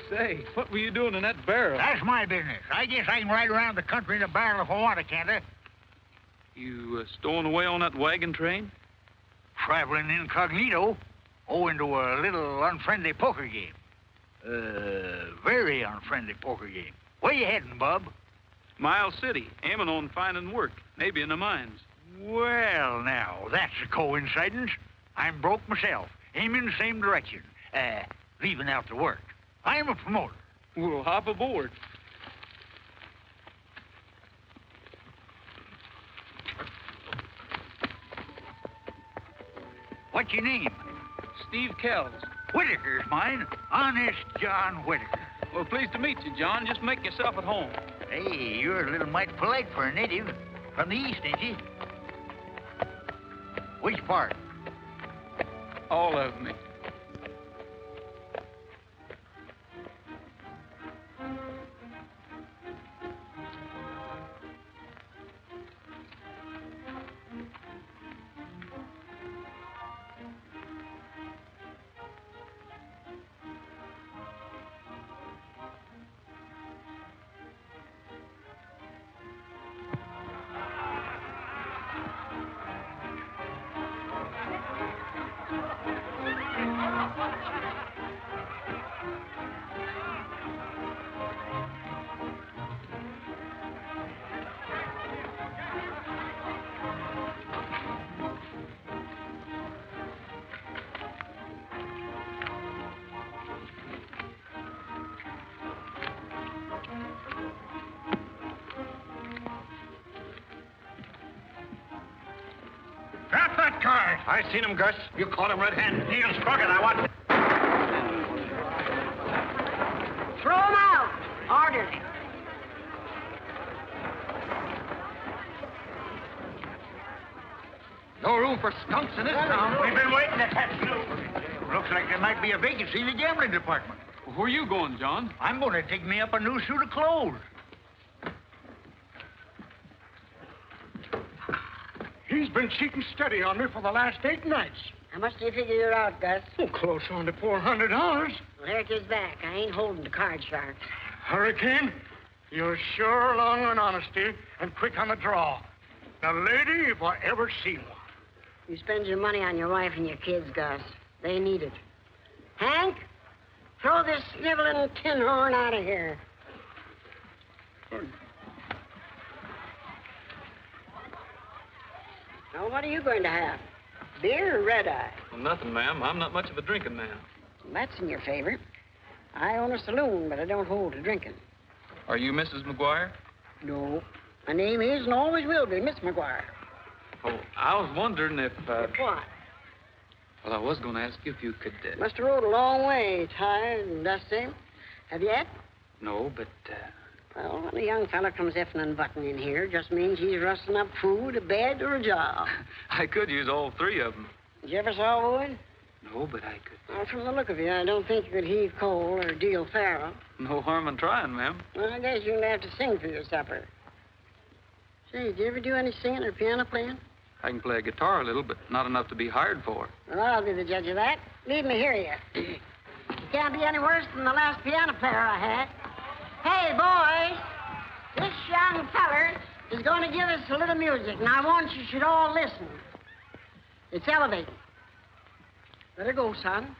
Say, what were you doing in that barrel? That's my business. I guess I can ride around the country in a barrel if I want to, can't I? You stowing away on that wagon train? Traveling incognito, owing to a little unfriendly poker game. Very unfriendly poker game. Where you heading, Bub? Miles City, aiming on finding work, maybe in the mines. Well, now, that's a coincidence. I'm broke myself, aiming the same direction. Leaving out the work. I'm a promoter. We'll hop aboard. What's your name? Steve Kells. Whitaker's mine. Honest John Whitaker. Well, pleased to meet you, John. Just make yourself at home. Hey, you're a little mighty polite for a native. From the east, ain't you? Which part? All of me. Drop that card. I seen him, Gus. You caught him red-handed. Deal's crooked. I want... Throw him out. Orderly. No room for skunks in this town. We've been waiting to catch you. Looks like there might be a vacancy in the gambling department. Where are you going, John? I'm going to dig me up a new suit of clothes. He's been cheating steady on me for the last 8 nights. How much do you figure you're out, Gus? Oh, close on to $400. Well, there it is back. I ain't holding the card sharp. Hurricane, you're sure long on honesty and quick on the draw. The lady, if I ever seen one. You spend your money on your wife and your kids, Gus. They need it. Hank, throw this sniveling tin horn out of here. Now, what are you going to have? Beer or red-eye? Well, nothing, ma'am. I'm not much of a drinking man. Well, that's in your favor. I own a saloon, but I don't hold to drinking. Are you Mrs. McGuire? No. My name is and always will be Miss McGuire. Oh, I was wondering if... What? Well, I was going to ask you if you could... Must have rode a long way, tired and dusty. Have you yet? No, but... Well, when a young fella comes effing and butting in here, just means he's rustling up food, a bed, or a job. I could use all 3 of them. Did you ever saw wood? No, but I could... Well, from the look of you, I don't think you could heave coal or deal faro. No harm in trying, ma'am. Well, I guess you're going to have to sing for your supper. Say, did you ever do any singing or piano playing? I can play a guitar a little, but not enough to be hired for. Well, I'll be the judge of that. Leave me hear you. You can't be any worse than the last piano player I had. Hey, boys, this young feller is going to give us a little music, and I want you should all listen. It's elevating. Let her go, son.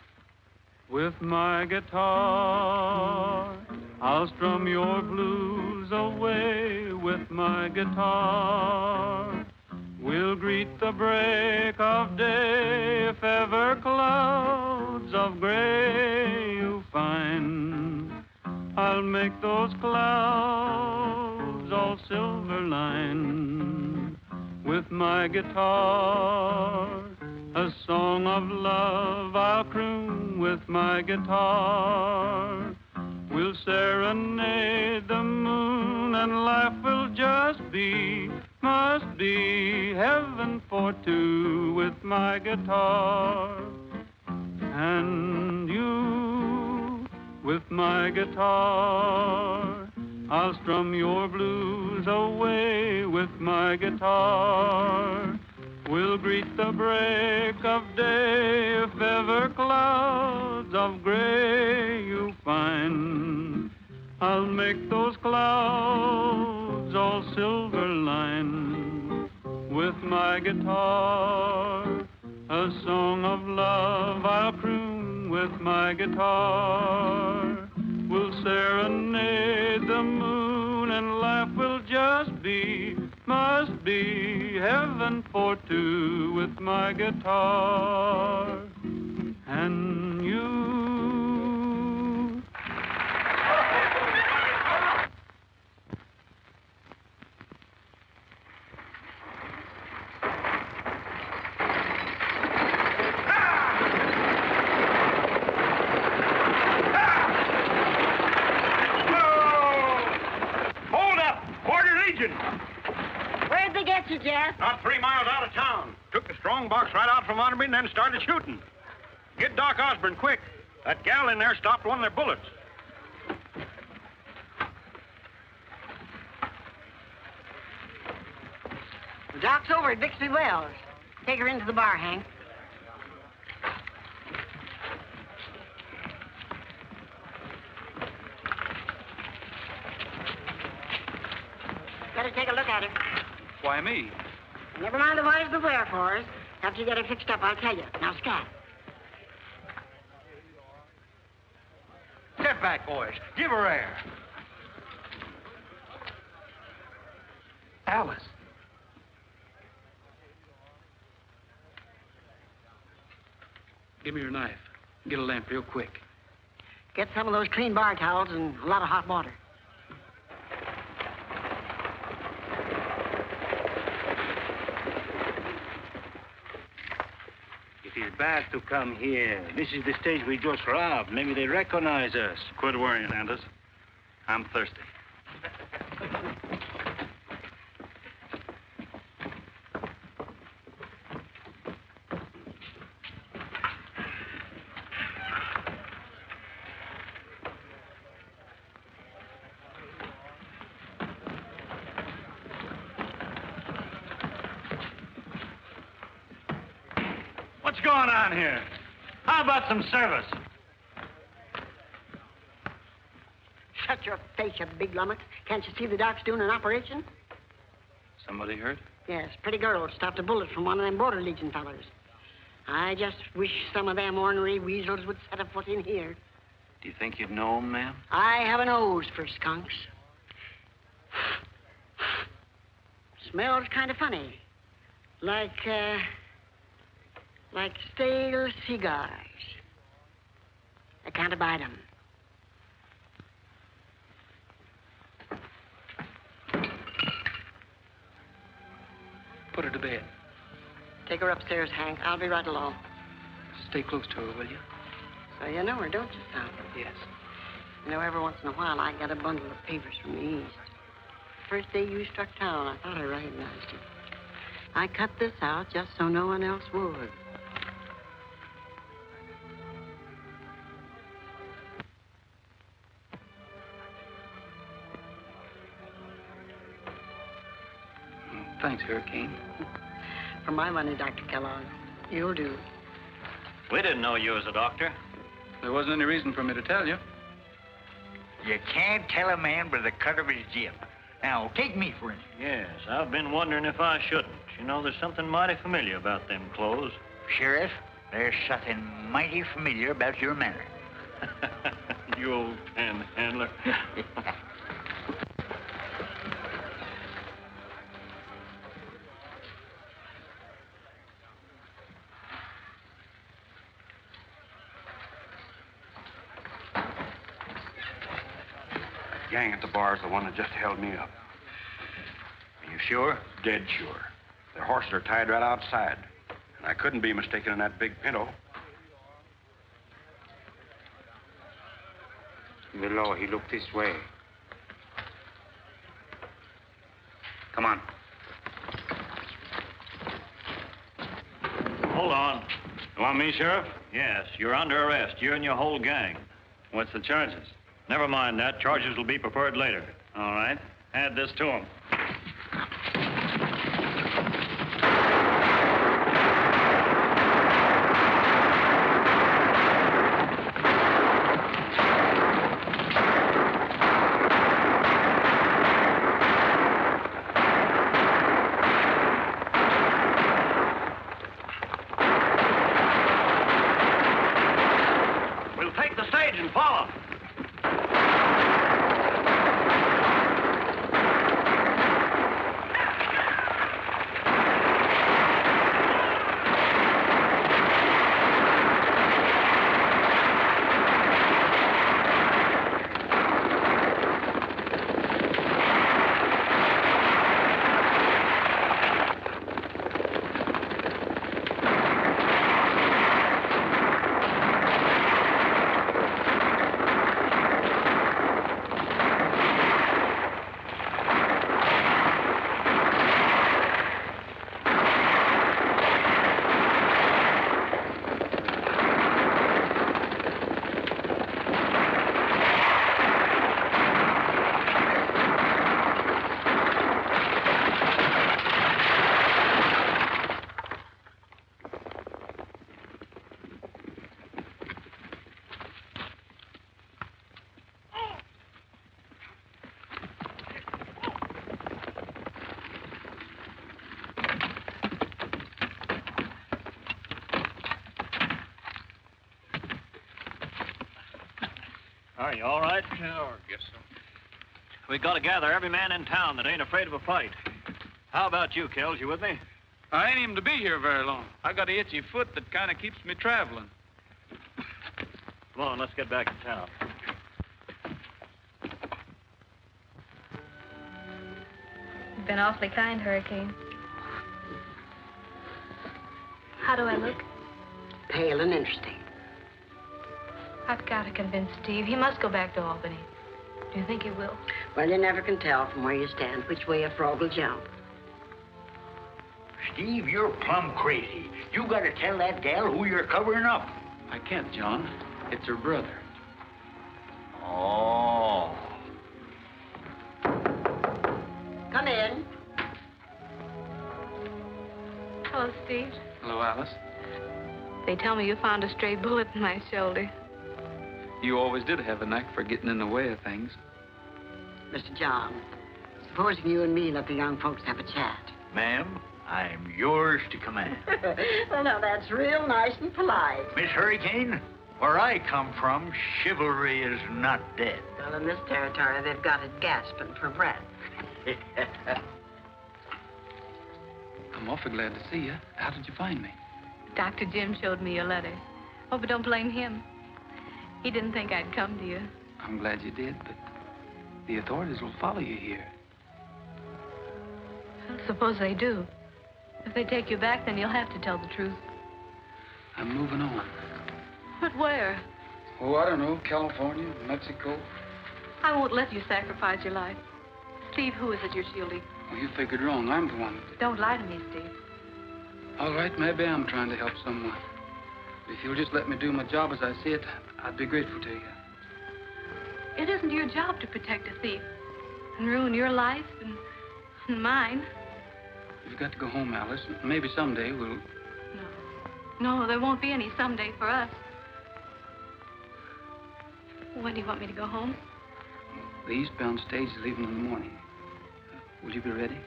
With my guitar, I'll strum your blues away with my guitar. We'll greet the break of day if ever clouds of gray you find. I'll make those clouds all silver lined with my guitar. A song of love I'll croon with my guitar. We'll serenade the moon and life will just be, must be heaven for two with my guitar. And you with my guitar, I'll strum your blues away with my guitar. We'll greet the break of day if ever clouds of gray you find. I'll make those clouds all silver lined with my guitar. A song of love I'll croon with my guitar. We'll serenade the moon and life will must be heaven for two with my guitar and you. Where'd they get you, Jeff? Not 3 miles out of town. Took the strong box right out from under me and then started shooting. Get Doc Osborne, quick. That gal in there stopped one of their bullets. The doc's over at Bixby Wells. Take her into the bar, Hank. Better take a look at her. Why me? Never mind the whys and the wherefores. After you get her fixed up, I'll tell you. Now, scat. Step back, boys. Give her air. Alice. Give me your knife. Get a lamp real quick. Get some of those clean bar towels and a lot of hot water. It is bad to come here. This is the stage we just robbed. Maybe they recognize us. Quit worrying, Anders. I'm thirsty. What's going on here? How about some service? Shut your face, you big lummox. Can't you see the doc's doing an operation? Somebody hurt? Yes, pretty girl stopped a bullet from one of them Border Legion fellers. I just wish some of them ornery weasels would set a foot in here. Do you think you'd know him, ma'am? I have a nose for skunks. Smells kind of funny. Like stale cigars. I can't abide 'em. Put her to bed. Take her upstairs, Hank. I'll be right along. Stay close to her, will you? So you know her, don't you, son? Yes. You know, every once in a while I get a bundle of papers from the East. First day you struck town, I thought I recognized you. I cut this out just so no one else would. Thanks, Hurricane. For my money, Dr. Kellogg, you'll do. We didn't know you was a doctor. There wasn't any reason for me to tell you. You can't tell a man by the cut of his jib. Now, take me for instance. Yes, I've been wondering if I shouldn't. You know, there's something mighty familiar about them clothes. Sheriff, there's something mighty familiar about your manner. You old panhandler. Gang at the bar is the one that just held me up. Are you sure? Dead sure. Their horses are tied right outside. And I couldn't be mistaken in that big pinto. Below, he looked this way. Come on. Hold on. You want me, Sheriff? Yes, you're under arrest. You and your whole gang. What's the charges? Never mind that. Charges will be preferred later. All right. Add this to him. Are you all right? Yeah, I guess so. We got to gather every man in town that ain't afraid of a fight. How about you, Kells? You with me? I ain't even to be here very long. I got a itchy foot that kind of keeps me traveling. Come on, let's get back to town. You've been awfully kind, Hurricane. How do I look? Pale and interesting. I've got to convince Steve. He must go back to Albany. Do you think he will? Well, you never can tell from where you stand which way a frog will jump. Steve, you're plumb crazy. You gotta tell that gal who you're covering up. I can't, John. It's her brother. Oh. Come in. Hello, Steve. Hello, Alice. They tell me you found a stray bullet in my shoulder. You always did have a knack for getting in the way of things. Mr. John, supposing you and me let the young folks have a chat. Ma'am, I'm yours to command. Well, now, that's real nice and polite. Miss Hurricane, where I come from, chivalry is not dead. Well, in this territory, they've got it gasping for breath. I'm awfully glad to see you. How did you find me? Dr. Jim showed me your letter. Oh, but don't blame him. He didn't think I'd come to you. I'm glad you did, but the authorities will follow you here. Well, suppose they do. If they take you back, then you'll have to tell the truth. I'm moving on. But where? Oh, I don't know. California, Mexico. I won't let you sacrifice your life. Steve, who is it you're shielding? Oh, you figured wrong. I'm the one. Don't lie to me, Steve. All right, maybe I'm trying to help someone. If you'll just let me do my job as I see it, I'd be grateful to you. It isn't your job to protect a thief and ruin your life and mine. You've got to go home, Alice. Maybe someday we'll... No, there won't be any someday for us. When do you want me to go home? The eastbound stage is leaving in the morning. Will you be ready?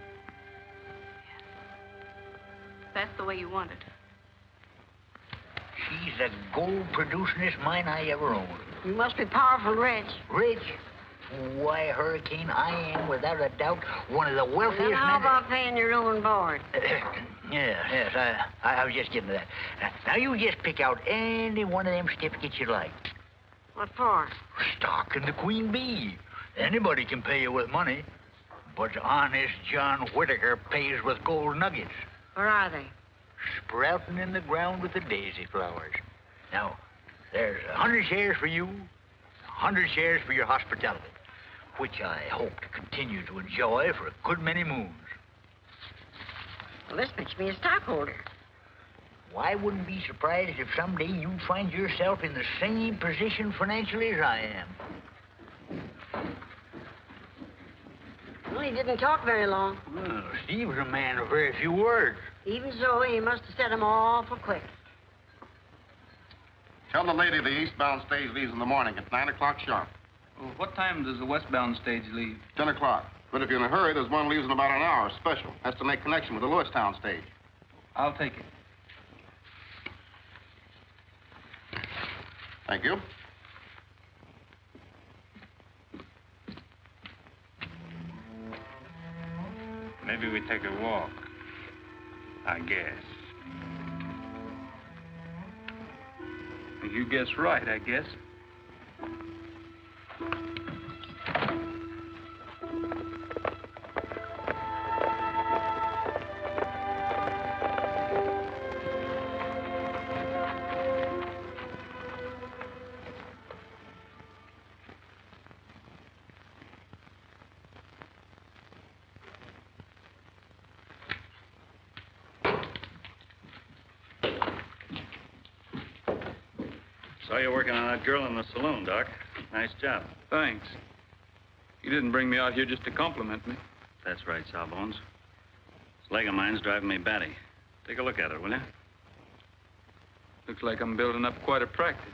That's the way you want it. She's the gold-producingest mine I ever owned. You must be powerful rich. Rich? Why, Hurricane, I am, without a doubt, one of the wealthiest Then how men... about paying your room and board? Yes, I was just getting to that. Now, you just pick out any one of them certificates you like. What for? Stock in the Queen Bee. Anybody can pay you with money. But honest John Whitaker pays with gold nuggets. Where are they? Sprouting in the ground with the daisy flowers. Now, there's 100 shares for you, 100 shares for your hospitality, which I hope to continue to enjoy for a good many moons. Well, this makes me a stockholder. Well, I wouldn't be surprised if someday you find yourself in the same position financially as I am. Well, he didn't talk very long. Well, Steve's a man of very few words. Even so, he must have said them awful quick. Tell the lady the eastbound stage leaves in the morning at 9 o'clock sharp. Well, what time does the westbound stage leave? 10 o'clock. But if you're in a hurry, there's one leaves in about an hour, special. Has to make connection with the Lewistown stage. I'll take it. Thank you. Maybe we take a walk. I guess. You guess right, I guess. Saw you working on that girl in the saloon, Doc. Nice job. Thanks. You didn't bring me out here just to compliment me. That's right, Sawbones. This leg of mine's driving me batty. Take a look at her, will you? Looks like I'm building up quite a practice.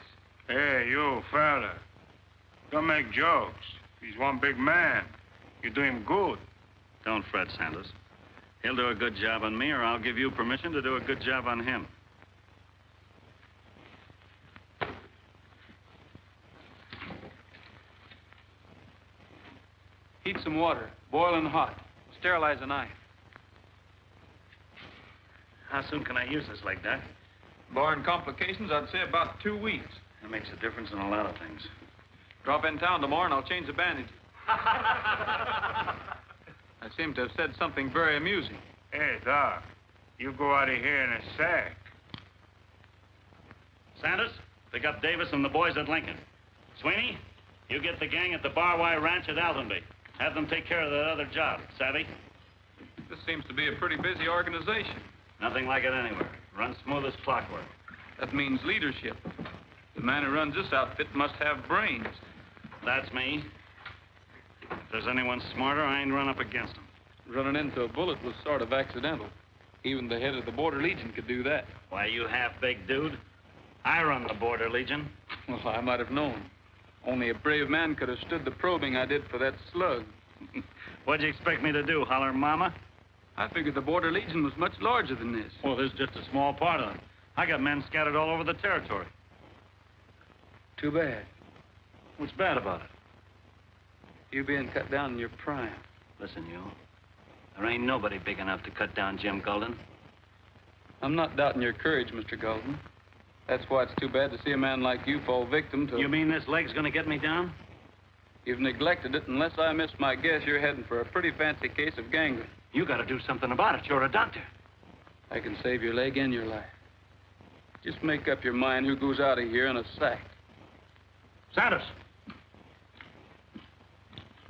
Hey, you, fella. Don't make jokes. He's one big man. You do him good. Don't fret, Sanders. He'll do a good job on me, or I'll give you permission to do a good job on him. Heat some water, boiling hot. Sterilize a knife. How soon can I use this leg, Doc? Barring complications, I'd say about 2 weeks. That makes a difference in a lot of things. Drop in town tomorrow and I'll change the bandage. I seem to have said something very amusing. Hey, Doc, you go out of here in a sack. Sanders, pick up Davis and the boys at Lincoln. Sweeney, you get the gang at the Bar Y Ranch at Aldenby. Have them take care of that other job. Savvy? This seems to be a pretty busy organization. Nothing like it anywhere. Runs smooth as clockwork. That means leadership. The man who runs this outfit must have brains. That's me. If there's anyone smarter, I ain't run up against them. Running into a bullet was sort of accidental. Even the head of the Border Legion could do that. Why, you half-baked dude? I run the Border Legion. Well, I might have known. Only a brave man could have stood the probing I did for that slug. What'd you expect me to do, holler mama? I figured the Border Legion was much larger than this. Well, this is just a small part of them. I got men scattered all over the territory. Too bad. What's bad about it? You being cut down in your prime. Listen, you. There ain't nobody big enough to cut down Jim Golden. I'm not doubting your courage, Mr. Golden. That's why it's too bad to see a man like you fall victim to... You mean this leg's gonna get me down? You've neglected it. Unless I miss my guess, you're heading for a pretty fancy case of gangrene. You gotta do something about it. You're a doctor. I can save your leg and your life. Just make up your mind who goes out of here in a sack. Sanders.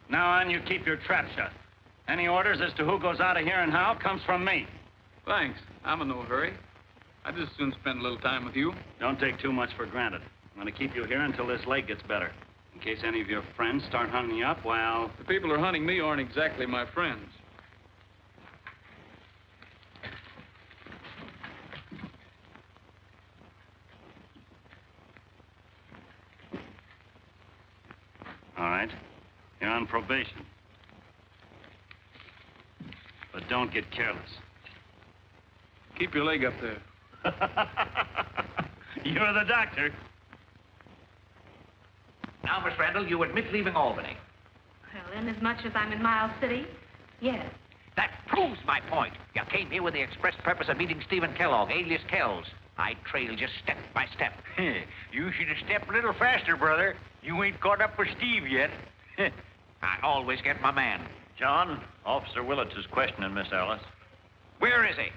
Now on, you keep your trap shut. Any orders as to who goes out of here and how comes from me. Thanks. I'm in no hurry. I'd just soon spend a little time with you. Don't take too much for granted. I'm gonna keep you here until this leg gets better. In case any of your friends start hunting you up, well... The people who are hunting me aren't exactly my friends. All right. You're on probation. But don't get careless. Keep your leg up there. You're the doctor. Now, Miss Randall, you admit leaving Albany. Well, inasmuch as I'm in Miles City, yes. That proves my point. You came here with the express purpose of meeting Stephen Kellogg, alias Kells. I trailed you step by step. You should have stepped a little faster, brother. You ain't caught up with Steve yet. I always get my man. John, Officer Willits is questioning Miss Alice. Where is he?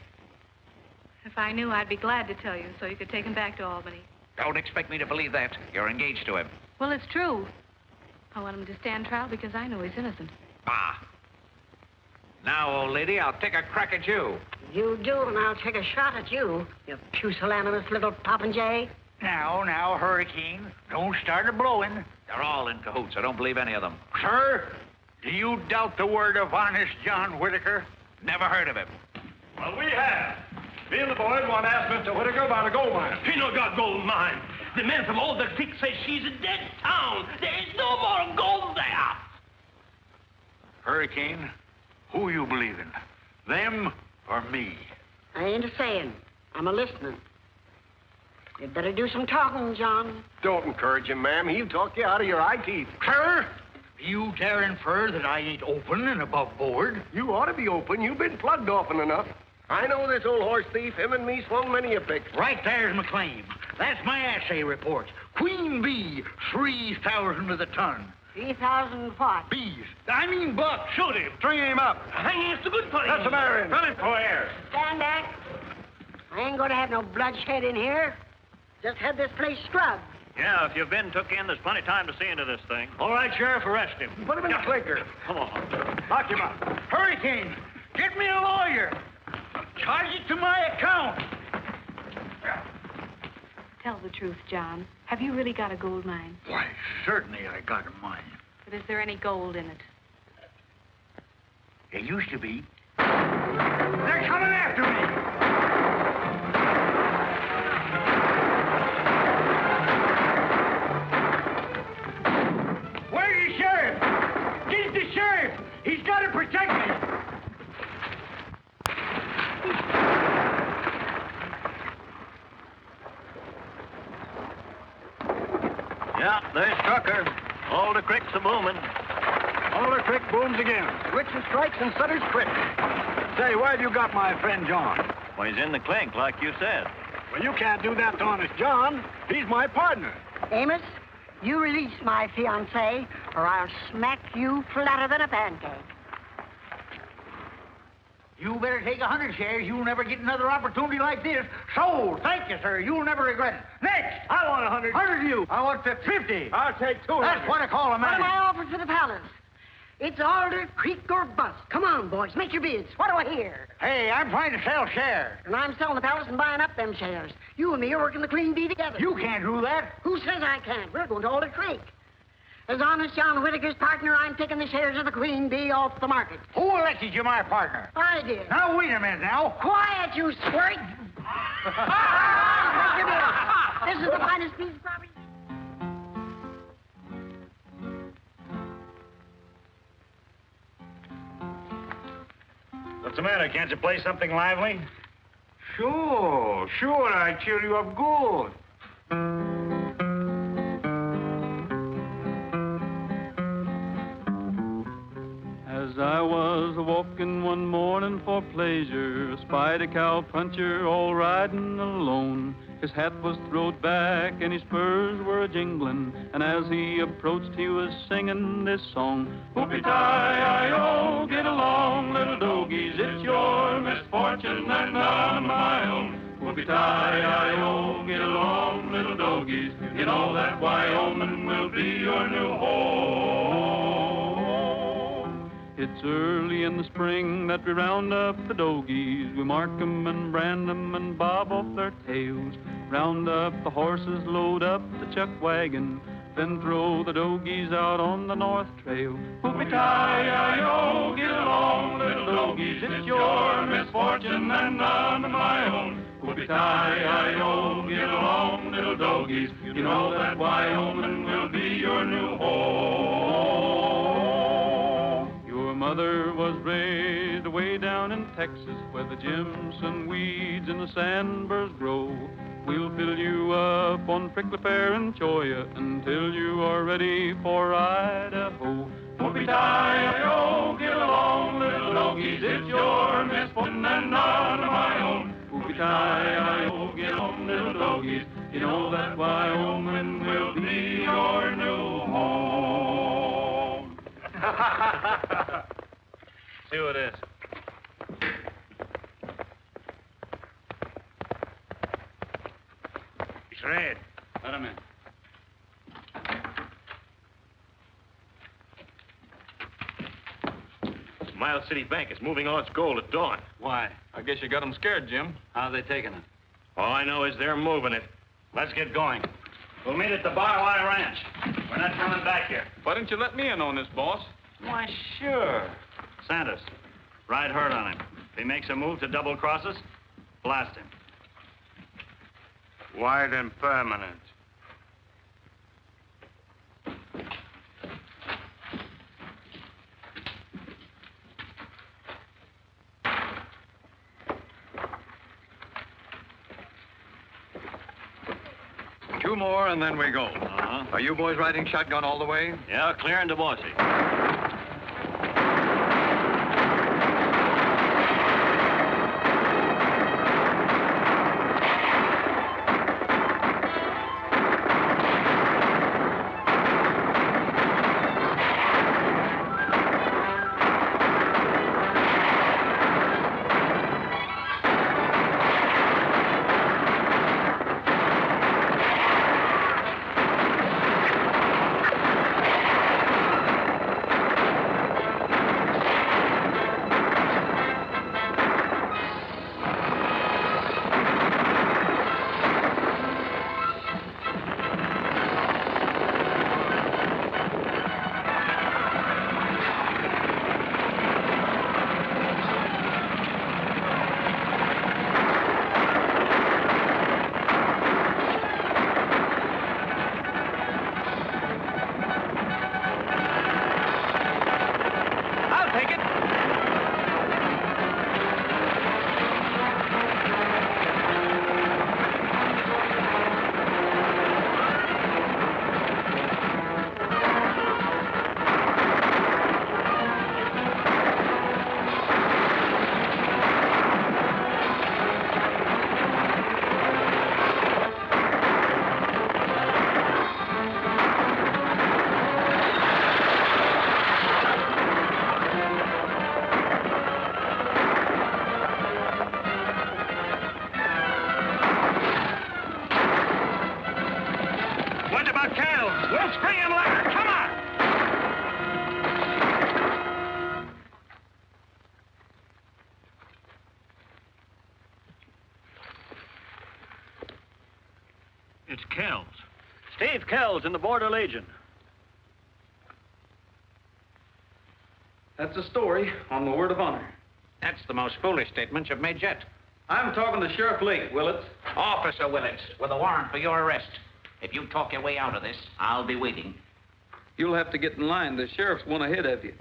If I knew, I'd be glad to tell you so you could take him back to Albany. Don't expect me to believe that. You're engaged to him. Well, it's true. I want him to stand trial because I know he's innocent. Ah. Now, old lady, I'll take a crack at you. You do, and I'll take a shot at you, you pusillanimous little popinjay. Now, Hurricane, don't start a-blowing. They're all in cahoots. I don't believe any of them. Sir, do you doubt the word of honest John Whitaker? Never heard of him. Well, we have. Me and the boys want to ask Mr. Whitaker about a gold mine. He no got gold mine. The men from all the creek say she's a dead town. There is no more gold there. Hurricane, who you believing? Them or me? I ain't a-saying. I'm a-listening. You'd better do some talking, John. Don't encourage him, ma'am. He'll talk you out of your eye teeth. Sir, you dare infer that I ain't open and above board? You ought to be open. You've been plugged often enough. I know this old horse thief. Him and me swung many a pick. Right there's my claim. That's my assay report. Queen bee, 3,000 to the ton. 3,000 what? Bees. I mean bucks. Shoot him. String him up. Hanging is the good for him. That's the Baron. Run it for air. Stand back. I ain't going to have no bloodshed in here. Just had this place scrubbed. Yeah, if you've been took in, there's plenty of time to see into this thing. All right, Sheriff, arrest him. Put him in the clinker. Come on. Lock him up. Hurricane, get me a lawyer. Charge it to my account. Tell the truth, John. Have you really got a gold mine? Why, certainly I got a mine. But is there any gold in it? There used to be. They're coming after me. Where's the sheriff? Get the sheriff. He's got to protect me. Yeah, there's Tucker. All the creeks are booming. Alder Creek booms again. Switching strikes and Sutter's quick. Say, where have you got my friend John? Well, he's in the clink, like you said. Well, you can't do that to honest John. He's my partner. Amos, you release my fiancé, or I'll smack you flatter than a pancake. You better take 100 shares. You'll never get another opportunity like this. Sold. Thank you, sir. You'll never regret it. Next. I want 100. 100 you. I want 50. I'll take 200. That's what I call a What man. am I offered for the palace? It's Alder Creek or bust. Come on, boys, make your bids. What do I hear? Hey, I'm trying to sell shares. And I'm selling the palace and buying up them shares. You and me are working the Queen Bee together. You can't do that. Who says I can't? We're going to Alder Creek. As honest John Whitaker's partner, I'm taking the shares of the Queen Bee off the market. Who elected you my partner? I did. Now, wait a minute now. Quiet, you squirt! Make your bids. This is the finest piece of property. What's the matter? Can't you play something lively? Sure, I cheer you up good. As I was walking one morning for pleasure, spied a cowpuncher all riding alone. His hat was throwed back and his spurs were a-jingling, and as he approached he was singing this song. Whoopie-tie-I-O, get along, little dogies, it's your misfortune and none of my own. Whoopie-tie-I-O, get along, little dogies, you know that Wyoming will be your new home. It's early in the spring that we round up the dogies. We mark 'em and brand 'em and bob off their tails. Round up the horses, load up the chuck wagon, then throw the dogies out on the North Trail. Whoopie-tie-I-O, get along, little dogies, it's your misfortune and none of my own. Whoopie-tie-I-O, get along, little dogies, you know that Wyoming will be your new home. Your mother was raised away down in Texas, where the Jimson weeds and the sandburrs grow. We'll fill you up on prickly pear and cholla until you are ready for Idaho. Whoopie-tie-I-O, get along, little dogies, it's your misfortune and none of my own. Whoopie-tie-I-O, get along, little dogies, you know that Wyoming will be your new home. See who it is. It's red. Let him in. Miles City Bank is moving all its gold at dawn. Why? I guess you got 'em scared, Jim. How are they taking it? All I know is they're moving it. Let's get going. We'll meet at the Bar Y Ranch. We're not coming back here. Why didn't you let me in on this, boss? Why, sure. Sanders, ride herd on him. If he makes a move to double-cross us, blast him. Wide and permanent. Two more and then we go. Uh-huh. Are you boys riding shotgun all the way? Yeah, clear into Boise. It's Kells. Steve Kells in the Border Legion. That's a story, on the word of honor. That's the most foolish statement you've made yet. I'm talking to Sheriff Lake, Willits. Officer Willits, with a warrant for your arrest. If you talk your way out of this, I'll be waiting. You'll have to get in line. The sheriff's one ahead of you.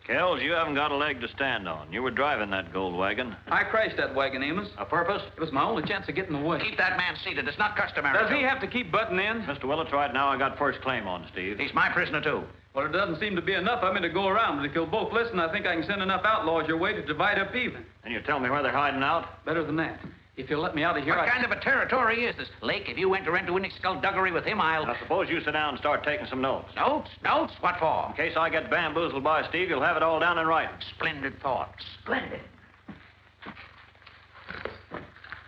Kells, you haven't got a leg to stand on. You were driving that gold wagon. I crashed that wagon, Amos. A purpose? It was my only chance of getting away. Keep that man seated. It's not customary. Does he have to keep butting in? Mr. Willits, right now I got first claim on Steve. He's my prisoner, too. Well, it doesn't seem to be enough of me to go around, but if you'll both listen, I think I can send enough outlaws your way to divide up even. And you tell me where they're hiding out? Better than that. If you'll let me out of here, What kind of a territory is this? Lake, if you enter into any skullduggery with him, I'll... Now, suppose you sit down and start taking some notes. Notes? Notes? What for? In case I get bamboozled by Steve, you'll have it all down in writing. Splendid thought. Splendid.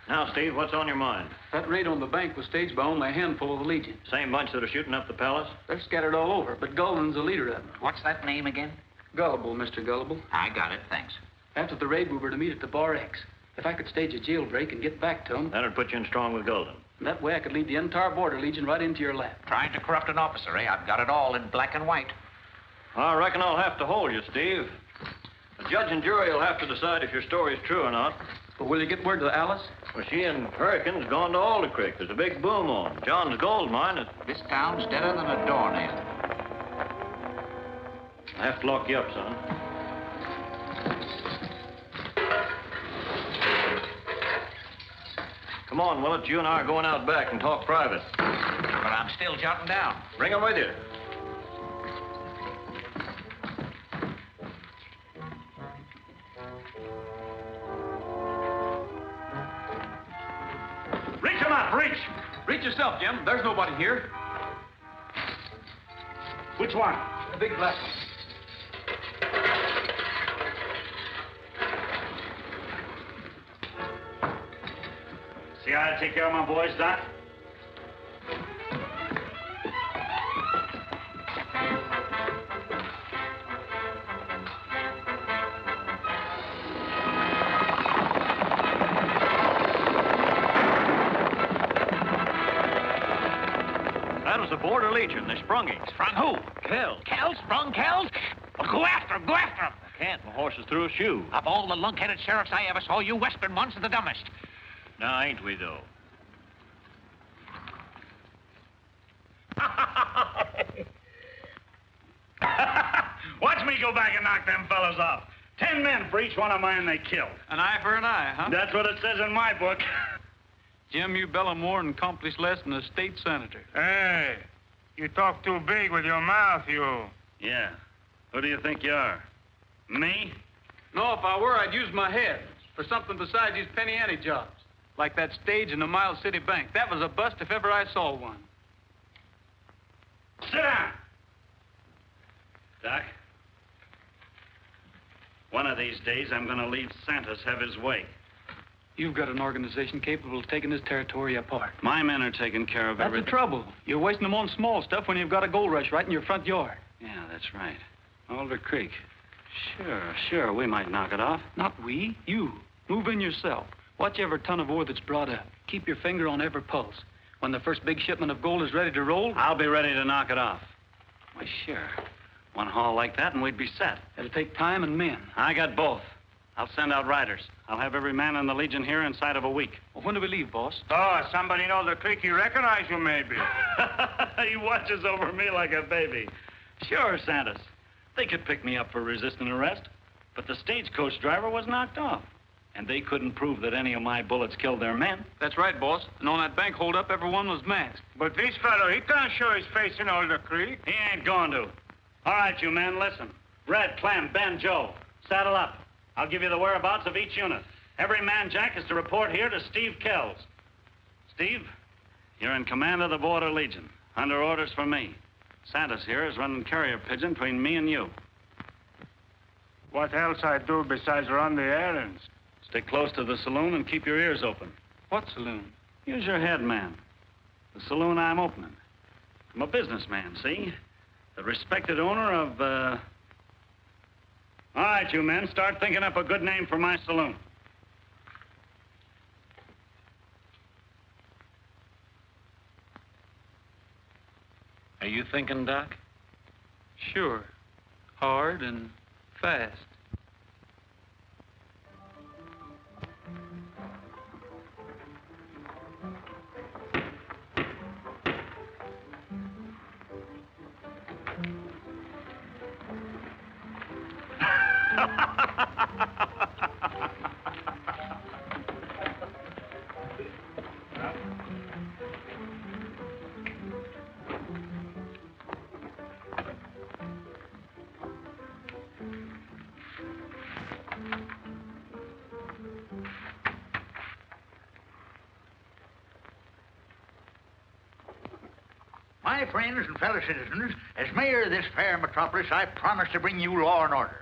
Now, Steve, what's on your mind? That raid on the bank was staged by only a handful of the Legion. Same bunch that are shooting up the palace? They're scattered all over, but Gullivan's the leader of them. What's that name again? Gullible, Mr. Gullible. I got it, thanks. After the raid, we were to meet at the Bar X. If I could stage a jailbreak and get back to them... That'd put you in strong with Golden. That way I could lead the entire Border Legion right into your lap. Trying to corrupt an officer, eh? I've got it all in black and white. I reckon I'll have to hold you, Steve. The judge and jury will have to decide if your story's true or not. But will you get word to Alice? Well, she and Hurricane's gone to Alder Creek. There's a big boom on. John's gold mine is... This town's deader than a doornail. I have to lock you up, son. Come on, Willett. You and I are going out back and talk private. But I'm still jotting down. Bring him with you. Reach him up, reach! Reach yourself, Jim. There's nobody here. Which one? The big black one. See how I take care of my boys, Doc? That was the Border Legion. They sprung him. Sprung who? Kells. Kells? Sprung Kells? Well, go after him, go after him. I can't. My horse is through a shoe. Of all the lunk-headed sheriffs I ever saw, you Western ones are the dumbest. Now, ain't we, though? Watch me go back and knock them fellas off. 10 men for each one of mine they killed. An eye for an eye, huh? That's what it says in my book. Jim, you bellow more and accomplish less than a state senator. Hey, you talk too big with your mouth, you. Yeah. Who do you think you are? Me? No, if I were, I'd use my head for something besides these penny ante jobs. Like that stage in the Miles City Bank. That was a bust if ever I saw one. Sit down. Doc, one of these days I'm going to leave Santos have his way. You've got an organization capable of taking this territory apart. My men are taking care of That's everything. the trouble. You're wasting them on small stuff when you've got a gold rush right in your front yard. Yeah, that's right. Alder Creek. Sure, we might knock it off. Not we, you. Move in yourself. Watch every ton of ore that's brought up. Keep your finger on every pulse. When the first big shipment of gold is ready to roll... I'll be ready to knock it off. Why, sure. One haul like that and we'd be set. It'll take time and men. I got both. I'll send out riders. I'll have every man in the Legion here inside of a week. Well, when do we leave, boss? Oh, somebody knows the creek. He recognize you, maybe. He watches over me like a baby. Sure, Santos. They could pick me up for resisting arrest, but the stagecoach driver was knocked off. And they couldn't prove that any of my bullets killed their men. That's right, boss. And on that bank holdup, everyone was masked. But this fellow, he can't show his face in Alder Creek. He ain't going to. All right, you men, listen. Red, Clem, Ben, Joe, saddle up. I'll give you the whereabouts of each unit. Every man, Jack, is to report here to Steve Kells. Steve, you're in command of the Border Legion, under orders from me. Santos here is running carrier pigeon between me and you. What else I do besides run the errands? Stick close to the saloon and keep your ears open. What saloon? Use your head, man. The saloon I'm opening. I'm a businessman, see? The respected owner of, All right, you men, start thinking up a good name for my saloon. Are you thinking, Doc? Sure. Hard and fast. My friends and fellow citizens, as mayor of this fair metropolis, I promise to bring you law and order.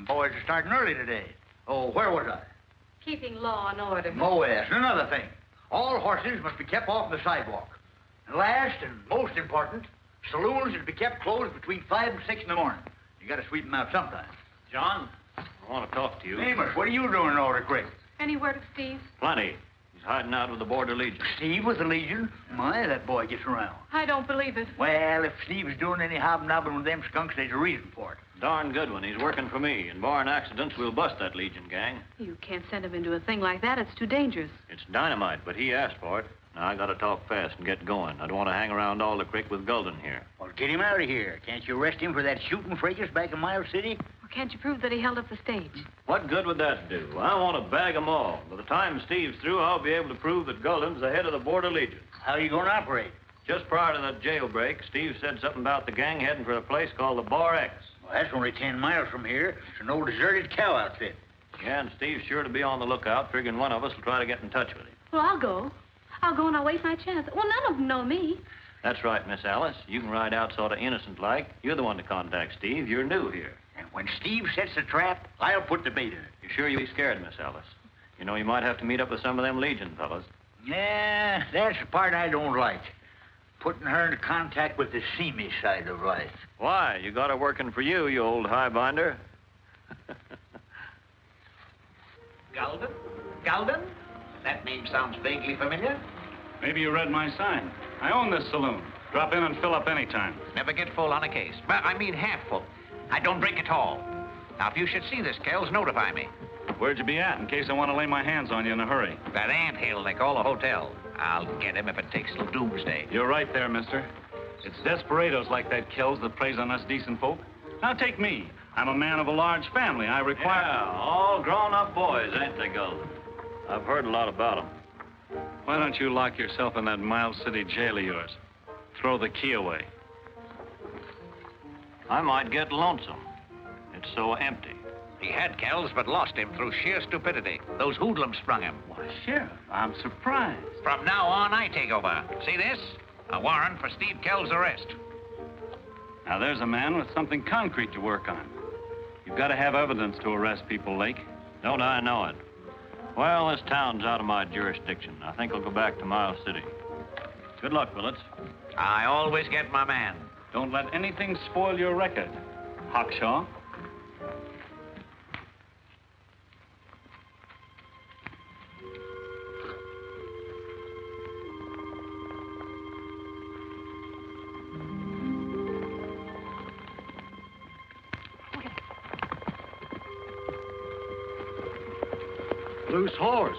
Boys are starting early today. Oh, where was I? Keeping law and order. Oh, yes, and another thing. All horses must be kept off the sidewalk. And last and most important, saloons should be kept closed between 5 and 6 in the morning. You got to sweep them out sometime. John, I want to talk to you. Amos, what are you doing in Alder Creek? Any word of Steve? Plenty. He's hiding out with the Border Legion. Steve with the Legion? My, that boy gets around. I don't believe it. Well, if Steve is doing any hobnobbing with them skunks, there's a reason for it. Darn good one. He's working for me. And barring accidents, we'll bust that Legion gang. You can't send him into a thing like that. It's too dangerous. It's dynamite, but he asked for it. Now, I gotta talk fast and get going. I don't want to hang around Alder Creek with Gulden here. Well, get him out of here. Can't you arrest him for that shooting fracas back in Miles City? Or can't you prove that he held up the stage? What good would that do? I want to bag 'em all. By the time Steve's through, I'll be able to prove that Gulden's the head of the Border Legion. How are you going to operate? Just prior to that jailbreak, Steve said something about the gang heading for a place called the Bar X. Well, that's only 10 miles from here. It's an old deserted cow outfit. Yeah, and Steve's sure to be on the lookout, figuring one of us will try to get in touch with him. Well, I'll go. I'll go and I'll wait my chance. Well, none of them know me. That's right, Miss Alice. You can ride out sort of innocent-like. You're the one to contact Steve. You're new here. And when Steve sets the trap, I'll put the bait in it. You sure you'll be scared, Miss Alice? You know, you might have to meet up with some of them Legion fellas. Yeah, that's the part I don't like. Putting her into contact with the seamy side of life. Why? You got her working for you, you old highbinder. Gulden? Gulden? That name sounds vaguely familiar. Maybe you read my sign. I own this saloon. Drop in and fill up anytime. Never get full on a case. Well, I mean half full. I don't drink at all. Now, if you should see this, Kells, notify me. Where'd you be at in case I want to lay my hands on you in a hurry? That anthill they call a hotel. I'll get him if it takes till doomsday. You're right there, mister. It's desperados like that Kells that preys on us decent folk. Now, take me. I'm a man of a large family. I require... Yeah, all grown-up boys, ain't they, Gulden? I've heard a lot about them. Why don't you lock yourself in that Miles City jail of yours? Throw the key away. I might get lonesome. It's so empty. He had Kells, but lost him through sheer stupidity. Those hoodlums sprung him. Why, Sheriff, I'm surprised. From now on, I take over. See this? A warrant for Steve Kells' arrest. Now, there's a man with something concrete to work on. You've got to have evidence to arrest people, Lake. Don't I know it? Well, this town's out of my jurisdiction. I think I'll go back to Miles City. Good luck, Willits. I always get my man. Don't let anything spoil your record, Hawkshaw. Loose horse.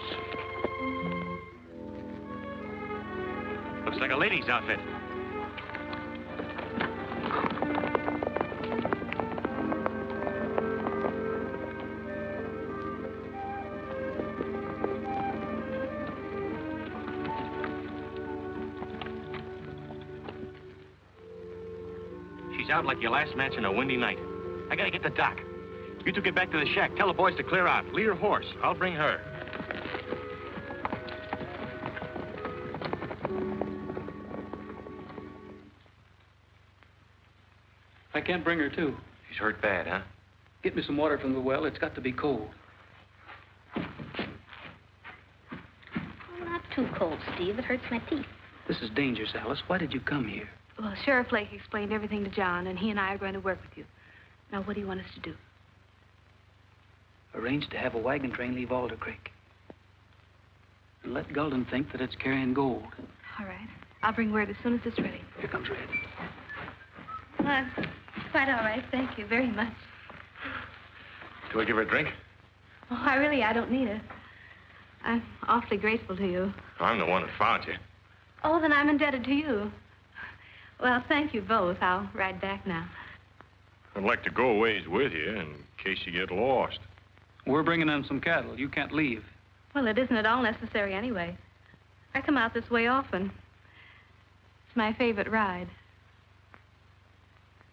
Looks like a lady's outfit. She's out like your last match on a windy night. I gotta get the doc. You two get back to the shack. Tell the boys to clear out. Lead her horse. I'll bring her. I can't bring her, too. She's hurt bad, huh? Get me some water from the well. It's got to be cold. Oh, not too cold, Steve. It hurts my teeth. This is dangerous, Alice. Why did you come here? Well, Sheriff Lake explained everything to John, and he and I are going to work with you. Now, what do you want us to do? Arrange to have a wagon train leave Alder Creek. And let Gulden think that it's carrying gold. All right. I'll bring word as soon as it's ready. Here comes Red. Well, quite all right. Thank you very much. Do I give her a drink? Oh, I don't need it. I'm awfully grateful to you. I'm the one that found you. Oh, then I'm indebted to you. Well, thank you both. I'll ride back now. I'd like to go a ways with you in case you get lost. We're bringing in some cattle. You can't leave. Well, it isn't at all necessary anyway. I come out this way often. It's my favorite ride.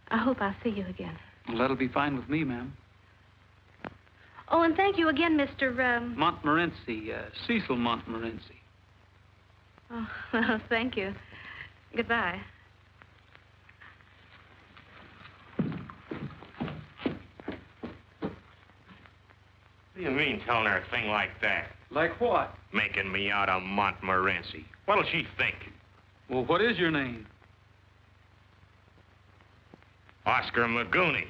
I hope I'll see you again. Well, that'll be fine with me, ma'am. Oh, and thank you again, Mr. Montmorency, Cecil Montmorency. Oh, well, thank you. Goodbye. What do you mean telling her a thing like that? Like what? Making me out of Montmorency. What'll she think? Well, what is your name? Oscar Magooney.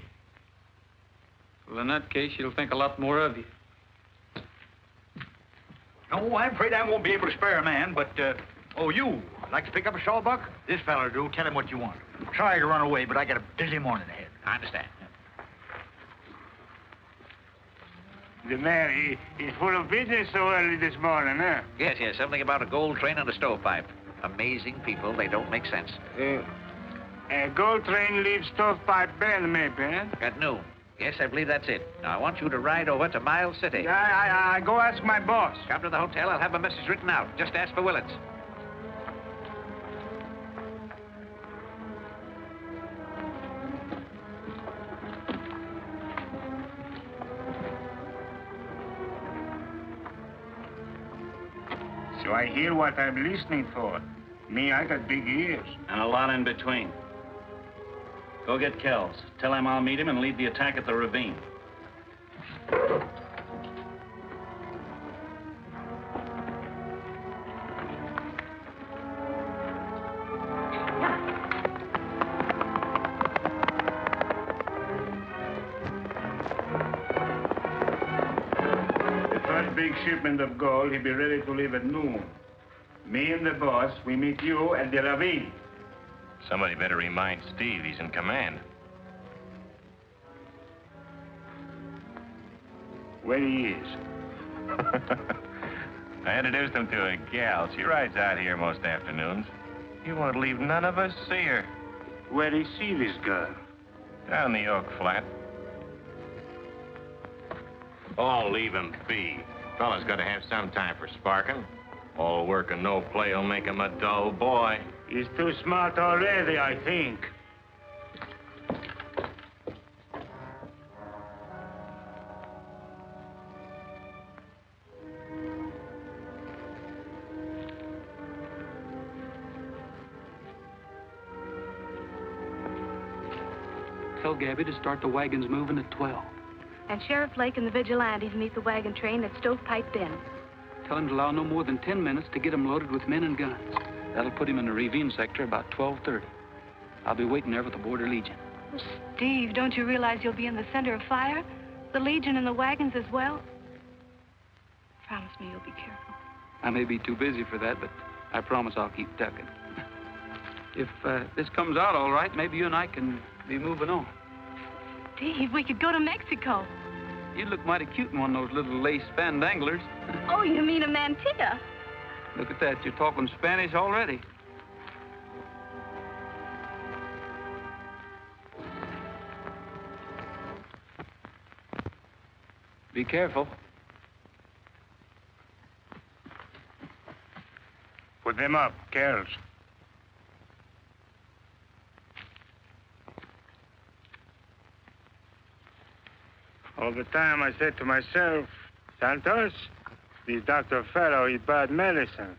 Well, in that case, she'll think a lot more of you. No, I'm afraid I won't be able to spare a man, but, you like to pick up a sawbuck? This feller do. Tell him what you want. Sorry to run away, but I got a busy morning ahead. I understand. The mayor, he's full of business so early this morning, huh? Yes, something about a gold train and a stovepipe. Amazing people, they don't make sense. A gold train leaves stovepipe bend, maybe, huh? At noon. Yes, I believe that's it. Now, I want you to ride over to Miles City. I go ask my boss. Come to the hotel. I'll have a message written out. Just ask for Willits. So I hear what I'm listening for. Me, I got big ears. And a lot in between. Go get Kells. Tell him I'll meet him and lead the attack at the ravine. The first big shipment of gold, he'll be ready to leave at noon. Me and the boss, we meet you at the ravine. Somebody better remind Steve he's in command. Where he is. I introduced him to a gal. She rides out here most afternoons. He won't leave none of us see her. Where'd he see this girl? Down the Oak Flat. Oh, leave him be. Fella's got to have some time for sparking. All work and no play will make him a dull boy. He's too smart already, I think. Tell Gabby to start the wagons moving at 12. And Sheriff Lake and the vigilantes meet the wagon train at Stovepipe Bend. Tell him to allow no more than 10 minutes to get him loaded with men and guns. That'll put him in the ravine sector about 12:30. I'll be waiting there with the Border Legion. Oh, Steve, don't you realize you'll be in the center of fire? The Legion and the wagons as well? Promise me you'll be careful. I may be too busy for that, but I promise I'll keep ducking. If this comes out all right, maybe you and I can be moving on. Steve, we could go to Mexico. You look mighty cute in one of those little lace fandanglers. Oh, you mean a mantilla? Look at that. You're talking Spanish already. Be careful. Put them up, Kells. All the time I said to myself, Santos, this doctor fellow is bad medicine.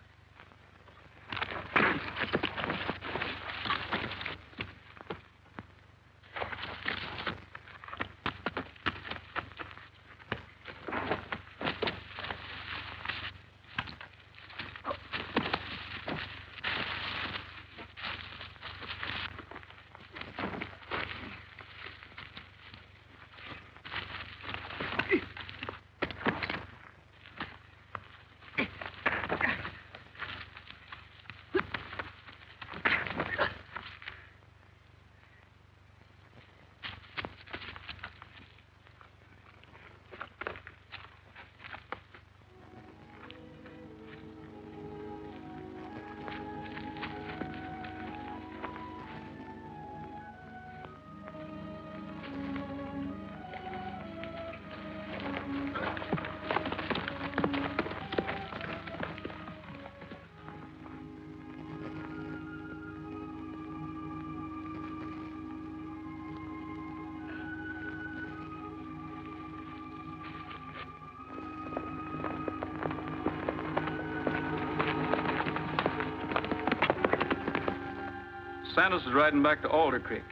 Santos is riding back to Alder Creek.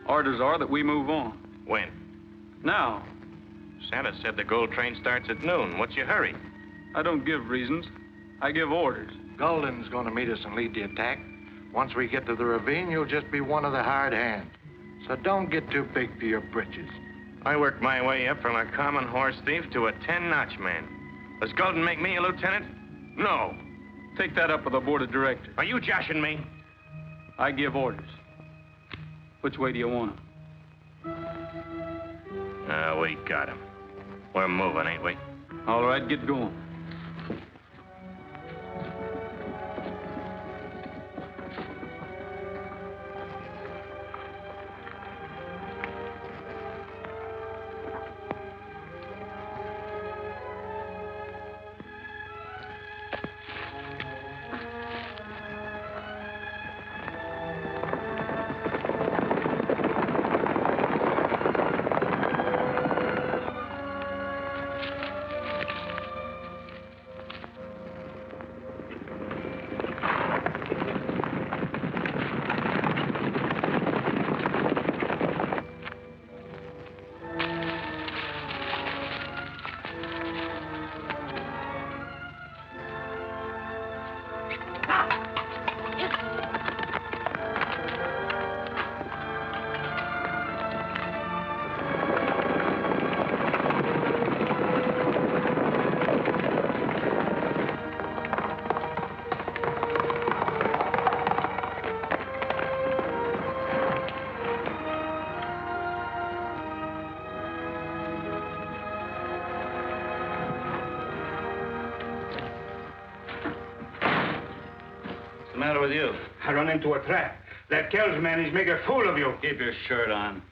Orders are that we move on. When? Now. Santos said the gold train starts at noon. What's your hurry? I don't give reasons. I give orders. Golden's going to meet us and lead the attack. Once we get to the ravine, you'll just be one of the hired hand. So don't get too big for your britches. I worked my way up from a common horse thief to a 10-notch man. Does Golden make me a lieutenant? No. Take that up with the board of directors. Are you joshing me? I give orders. Which way do you want them? We got him. We're moving, ain't we? All right, get going. What's the matter with you? I run into a trap. That Kells man is making a fool of you. Keep your shirt on.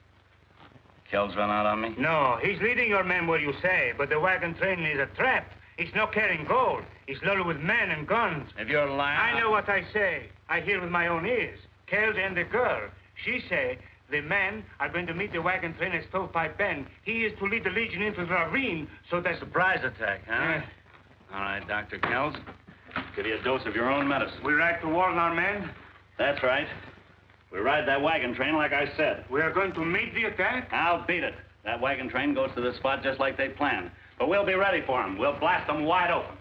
Kells run out on me? No, he's leading your men where you say, but the wagon train is a trap. He's not carrying gold. He's loaded with men and guns. If you're lying... I know what I say. I hear with my own ears. Kells and the girl. She say the men are going to meet the wagon train at Stovepipe Bend. He is to lead the Legion into the ravine, so that... Surprise attack, huh? All right, Dr. Kells. Give you a dose of your own medicine. We ride to warn our men? That's right. We ride that wagon train like I said. We are going to meet the attack? I'll beat it. That wagon train goes to the spot just like they planned. But we'll be ready for them. We'll blast them wide open.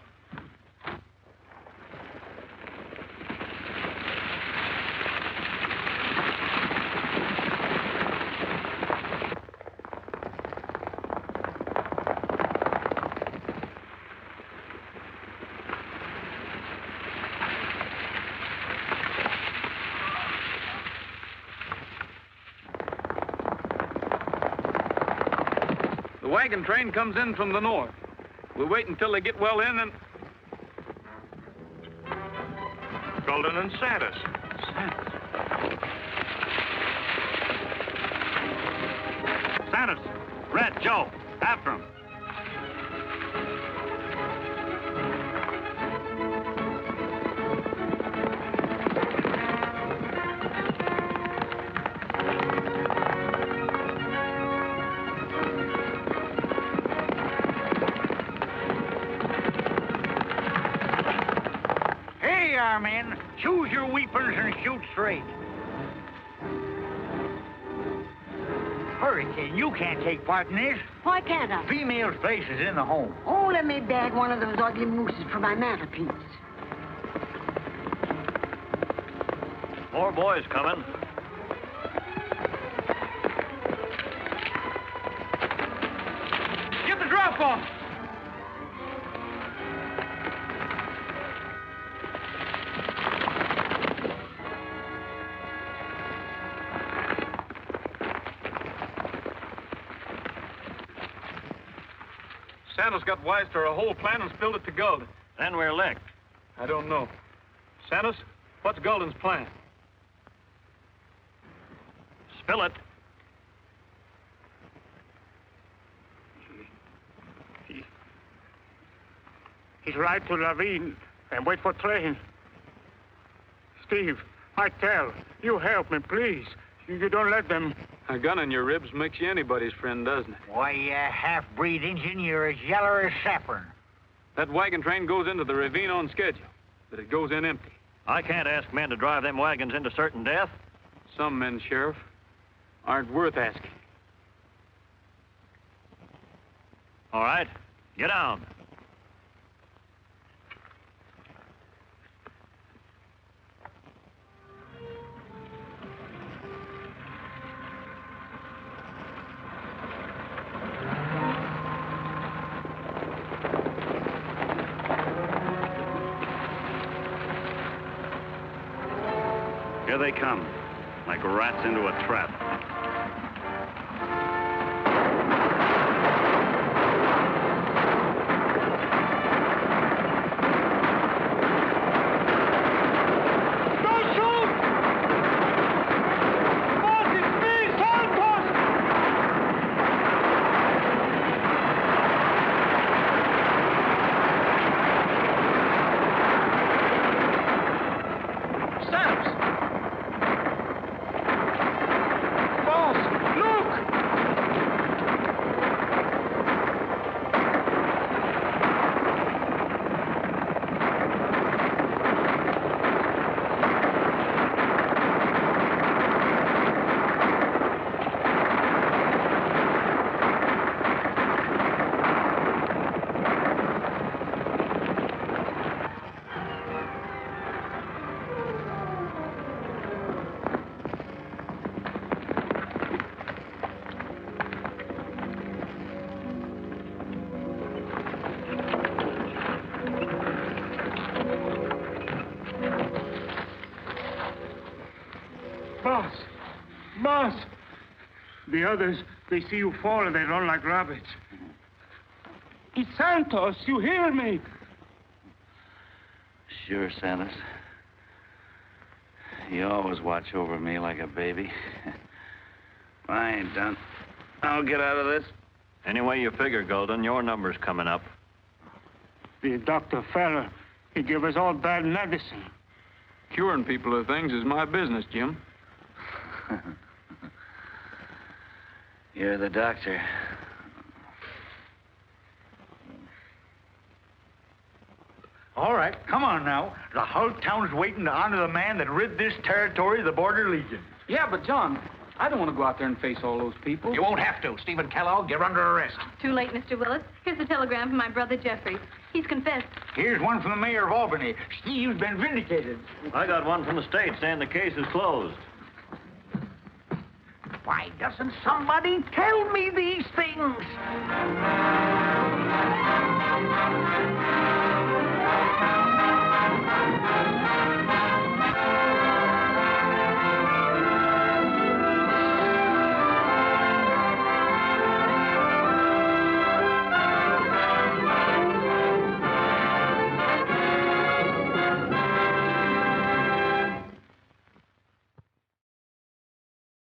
The wagon train comes in from the north. We wait until they get well in and... Golden and Santos. Santos, Red, Joe, after him. Men, choose your weapons and shoot straight. Hurricane, you can't take part in this. Why can't I? Female's place is in the home. Oh, let me bag one of those ugly mooses for my mantelpiece. More boys coming. Get the drop off! Santos got wise to our whole plan and spilled it to Golden. Then we're licked. I don't know. Santos, what's Golden's plan? Spill it. He's ride to ravine and wait for train. Steve, I tell, you help me, please. You don't let them... A gun in your ribs makes you anybody's friend, doesn't it? Why, you half-breed Injun, you're as yeller as saffron. That wagon train goes into the ravine on schedule, but it goes in empty. I can't ask men to drive them wagons into certain death. Some men, Sheriff, aren't worth asking. All right, get down. Here they come, like rats into a trap. Boss! The others, they see you fall and they run like rabbits. It's Santos, you hear me? Sure, Santos. You always watch over me like a baby. I ain't done. I'll get out of this. Any way you figure, Golden, your number's coming up. The doctor fella, he gave us all bad medicine. Curing people of things is my business, Jim. You're the doctor. All right, come on now. The whole town's waiting to honor the man that rid this territory of the Border Legion. Yeah, but John, I don't want to go out there and face all those people. You won't have to. Stephen Kellogg, you're under arrest. Too late, Mr. Willis. Here's a telegram from my brother Jeffrey. He's confessed. Here's one from the mayor of Albany. Steve's been vindicated. I got one from the state saying the case is closed. Why doesn't somebody tell me these things?